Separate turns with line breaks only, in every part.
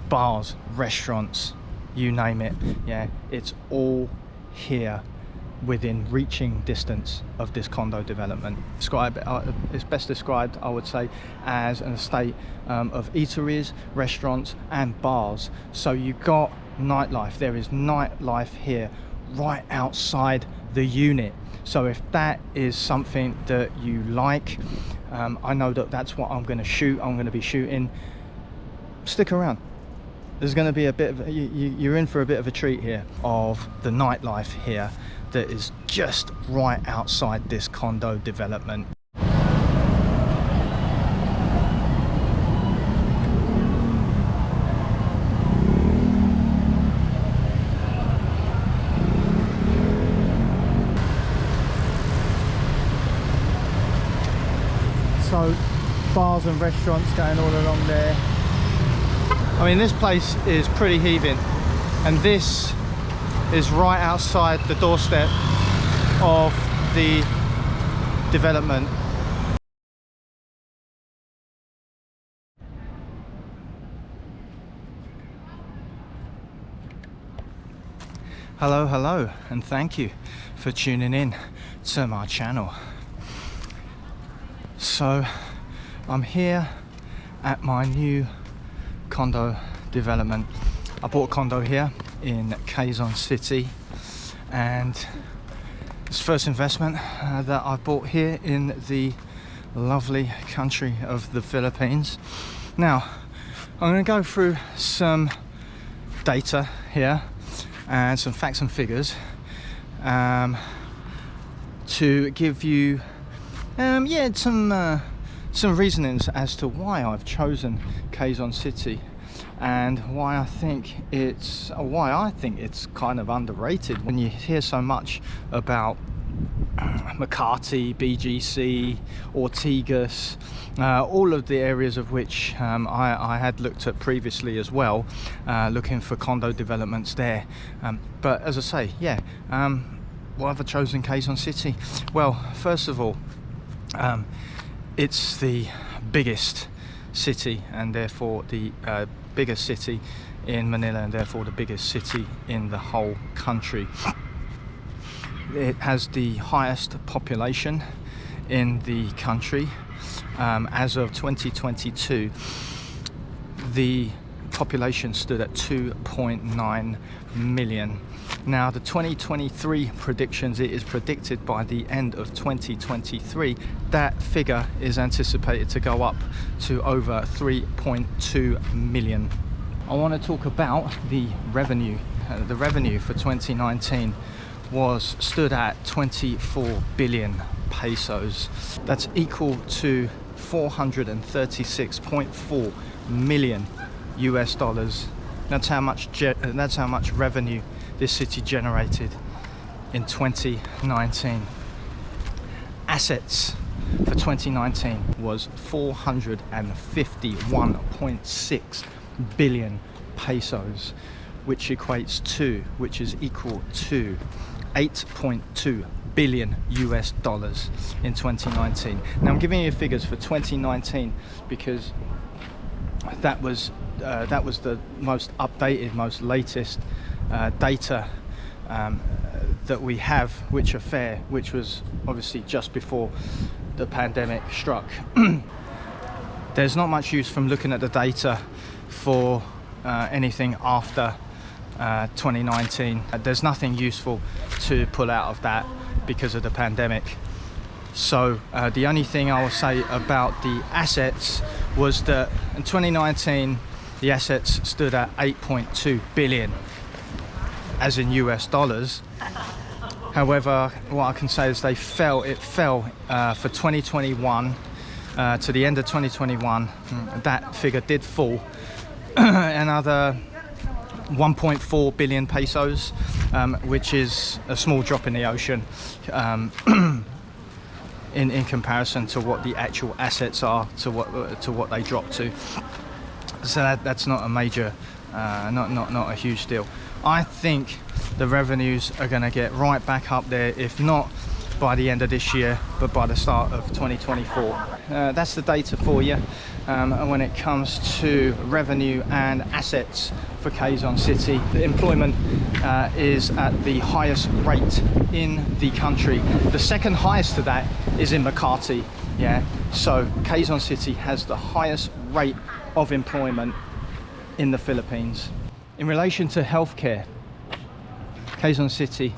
bars, restaurants, you name it. Yeah, it's all here within reaching distance of this condo development. It's best described, I would say, as an estate of eateries, restaurants and bars. So you've got nightlife. There is nightlife here right outside the unit. So if that is something that you like, I know that that's what I'm going to shoot. I'm going to be shooting. Stick around. There's going to be a bit of you're in for a bit of a treat here of the nightlife here that is just right outside this condo development. So bars and restaurants going all along there. I mean, this place is pretty heaving, and this is right outside the doorstep of the development. Hello, and thank you for tuning in to my channel. So I'm here at my new condo development. I bought a condo here in Quezon City, and it's the first investment that I've bought here in the lovely country of the Philippines. Now I'm going to go through some data here and some facts and figures to give you some reasonings as to why I've chosen Quezon City and why I think it's kind of underrated. When you hear so much about Makati, BGC, Ortigas, all of the areas of which I had looked at previously as well, looking for condo developments there. But as I say, yeah, why have I chosen Quezon City? Well, first of all, it's the biggest city, and therefore the biggest city in Manila, and therefore the biggest city in the whole country. It has the highest population in the country. As of 2022, the population stood at 2.9 million. Now the 2023 predictions, it is predicted by the end of 2023 that figure is anticipated to go up to over 3.2 million. I want to talk about the revenue. The revenue for 2019 stood at 24 billion pesos. That's equal to 436.4 million US dollars. That's how much revenue this city generated in 2019. Assets for 2019 was 451.6 billion pesos, which is equal to 8.2 billion US dollars in 2019. Now I'm giving you figures for 2019 because that was the most updated, most latest data that we have, which was obviously just before the pandemic struck. There's not much use from looking at the data for anything after 2019. There's nothing useful to pull out of that because of the pandemic. So the only thing I will say about the assets was that in 2019 the assets stood at 8.2 billion as in US dollars. However, what I can say is it fell for 2021 to the end of 2021. That figure did fall another 1.4 billion pesos, which is a small drop in the ocean in comparison to what the actual assets are, to what they dropped to. So that's not a major, not a huge deal. I think the revenues are going to get right back up there, if not by the end of this year, but by the start of 2024. That's the data for you. And when it comes to revenue and assets for Quezon City, the employment is at the highest rate in the country. The second highest to that is in Makati. Yeah, so Quezon City has the highest rate of employment in the Philippines. In relation to healthcare, Quezon City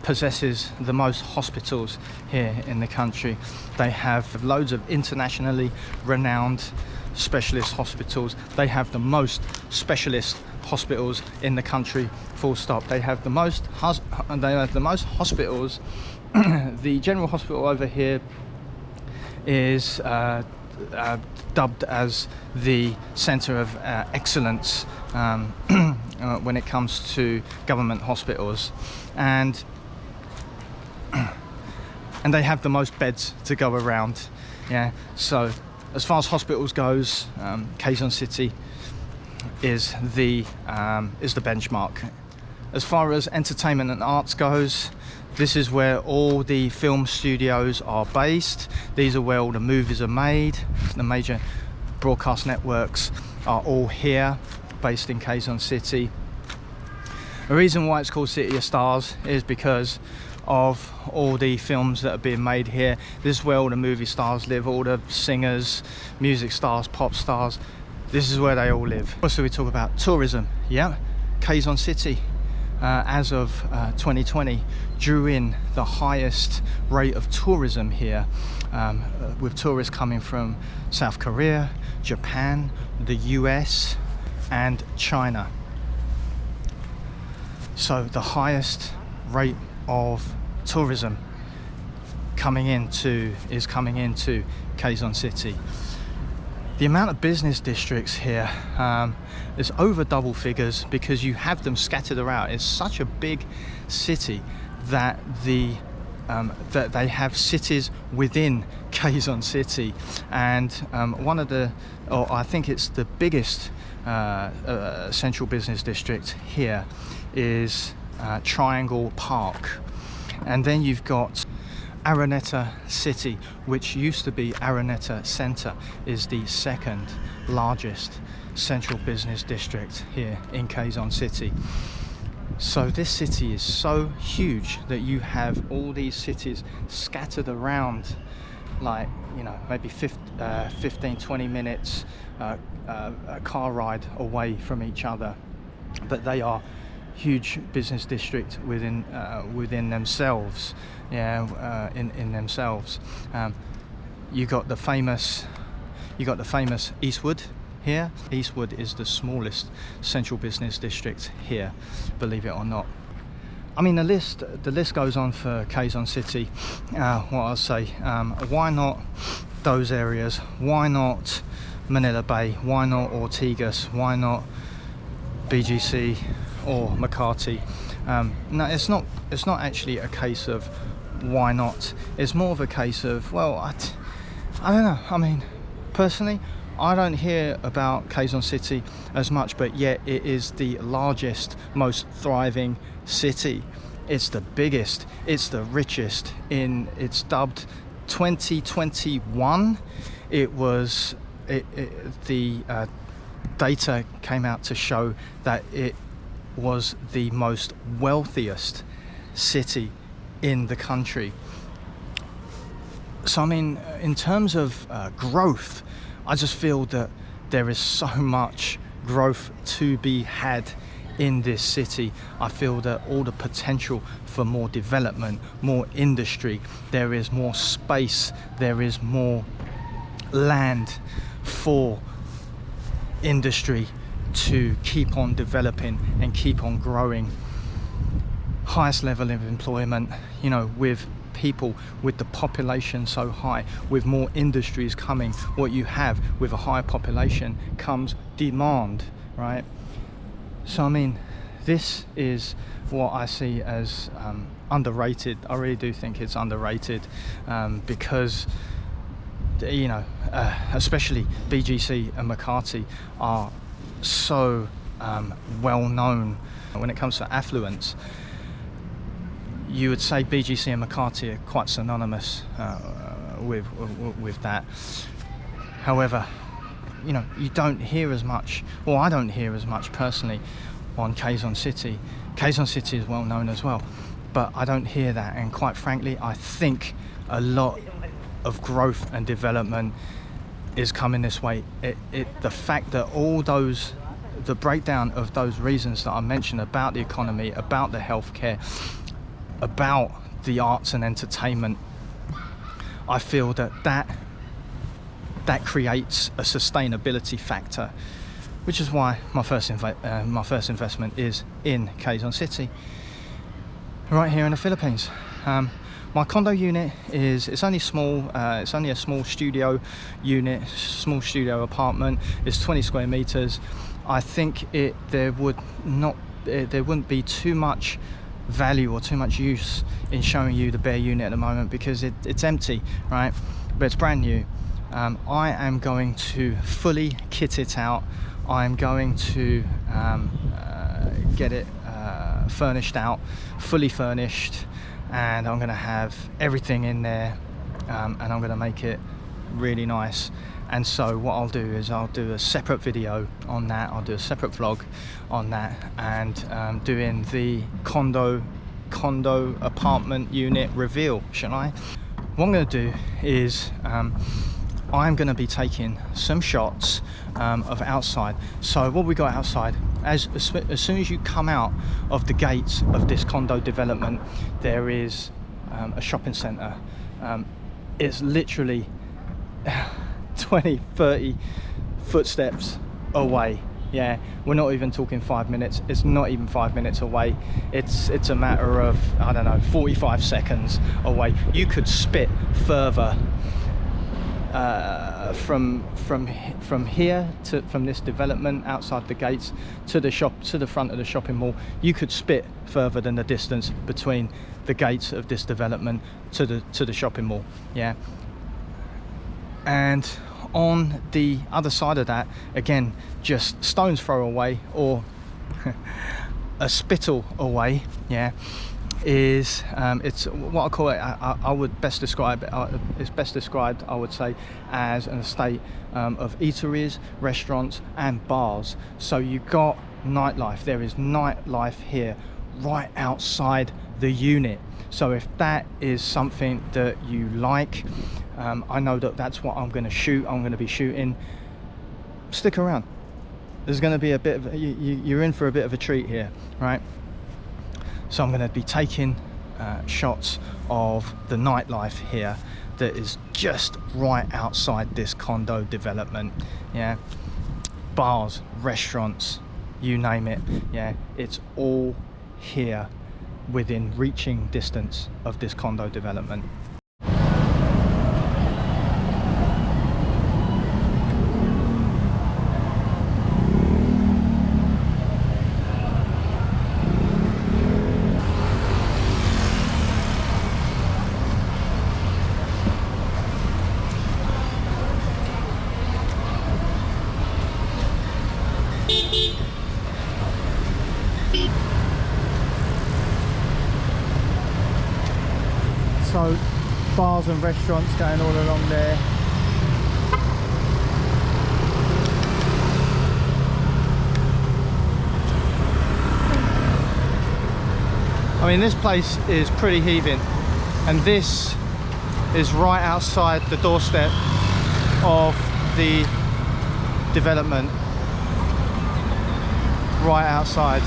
possesses the most hospitals here in the country. They have loads of internationally renowned specialist hospitals. They have the most specialist hospitals in the country, full stop. They have the most hospitals. The general hospital over here is dubbed as the center of excellence when it comes to government hospitals, and they have the most beds to go around. Yeah, so as far as hospitals goes, Quezon City is the benchmark. As far as entertainment and arts goes, this is where all the film studios are based. These are where all the movies are made. The major broadcast networks are all here, based in Quezon City. The reason why it's called City of Stars is because of all the films that are being made here. This is where all the movie stars live, all the singers, music stars, pop stars. This is where they all live. Also, we talk about tourism. Yeah, Quezon City, as of 2020, drew in the highest rate of tourism here, with tourists coming from South Korea, Japan, the US, and China. So the highest rate of tourism coming into Quezon City. The amount of business districts here is over double figures, because you have them scattered around. It's such a big city that that they have cities within Quezon City, and I think it's the biggest central business district here is Triangle Park. And then you've got Araneta City, which used to be Araneta Center, is the second largest central business district here in Quezon City. So this city is so huge that you have all these cities scattered around, like, you know, maybe 15-20 minutes a car ride away from each other, but they are huge business district within themselves. Yeah, in themselves. You got the famous Eastwood here. Eastwood is the smallest central business district here, believe it or not. I mean, the list goes on for Quezon City. What I'll say, why not those areas? Why not Manila Bay? Why not Ortigas? Why not BGC or Makati? No, it's not actually a case of why not. It's more of a case of, well, I don't know. I mean, personally, I don't hear about Quezon City as much, but yet it is the largest, most thriving city. It's the biggest, it's the richest. It's dubbed 2021. The data came out to show that it was the most wealthiest city in the country. So I mean, in terms of growth, I just feel that there is so much growth to be had in this city. I feel that all the potential for more development, more industry, there is more space, there is more land for industry to keep on developing and keep on growing. Highest level of employment, you know, with people, with the population so high, with more industries coming. What you have with a higher population comes demand, right? So I mean, this is what I see as underrated. I really do think it's underrated, because you know, especially BGC and Makati are so well known when it comes to affluence. you would say BGC and Makati are quite synonymous with that. However, you know, you don't hear as much, or I don't hear as much personally on Quezon City. Quezon City is well known as well, but I don't hear that, and quite frankly I think a lot of growth and development is coming this way. The fact that all those, the breakdown of those reasons that I mentioned about the economy, about the healthcare, about the arts and entertainment, I feel that creates a sustainability factor, which is why my first investment is in Quezon City, right here in the Philippines. My condo unit it's only small. It's only a small studio unit, small studio apartment. It's 20 square meters. I think there wouldn't be too much value or too much use in showing you the bare unit at the moment, because it's empty, right? But it's brand new. I am going to fully kit it out. I'm going to get it furnished out, fully furnished, and I'm going to have everything in there, and I'm going to make it really nice. And so what I'll do is I'll do a separate video on that. I'll do a separate vlog on that, and doing the condo apartment unit reveal, shall I? What I'm going to do is I'm going to be taking some shots of outside. So what we got outside, as soon as you come out of the gates of this condo development, there is a shopping centre. It's literally 20-30 footsteps away. Yeah, we're not even talking 5 minutes. It's not even 5 minutes away. It's a matter of, I don't know, 45 seconds away. You could spit further from here from this development outside the gates to the front of the shopping mall. You could spit further than the distance between the gates of this development to the shopping mall. Yeah, and on the other side of that, again, just stone's throw away, or a spittle away, yeah, is it's what I call it, I would best describe it, it's best described, I would say, as an estate of eateries, restaurants and bars. So you got nightlife. There is nightlife here right outside the unit. So if that is something that you like, I know that's what I'm going to shoot. I'm going to be shooting. Stick around. There's going to be a bit of you're in for a bit of a treat here, right? So I'm going to be taking shots of the nightlife here that is just right outside this condo development. Yeah, bars, restaurants, you name it. Yeah, it's all here within reaching distance of this condo development. So bars and restaurants going all along there. I mean, this place is pretty heaving, and this is right outside the doorstep of the development, right outside.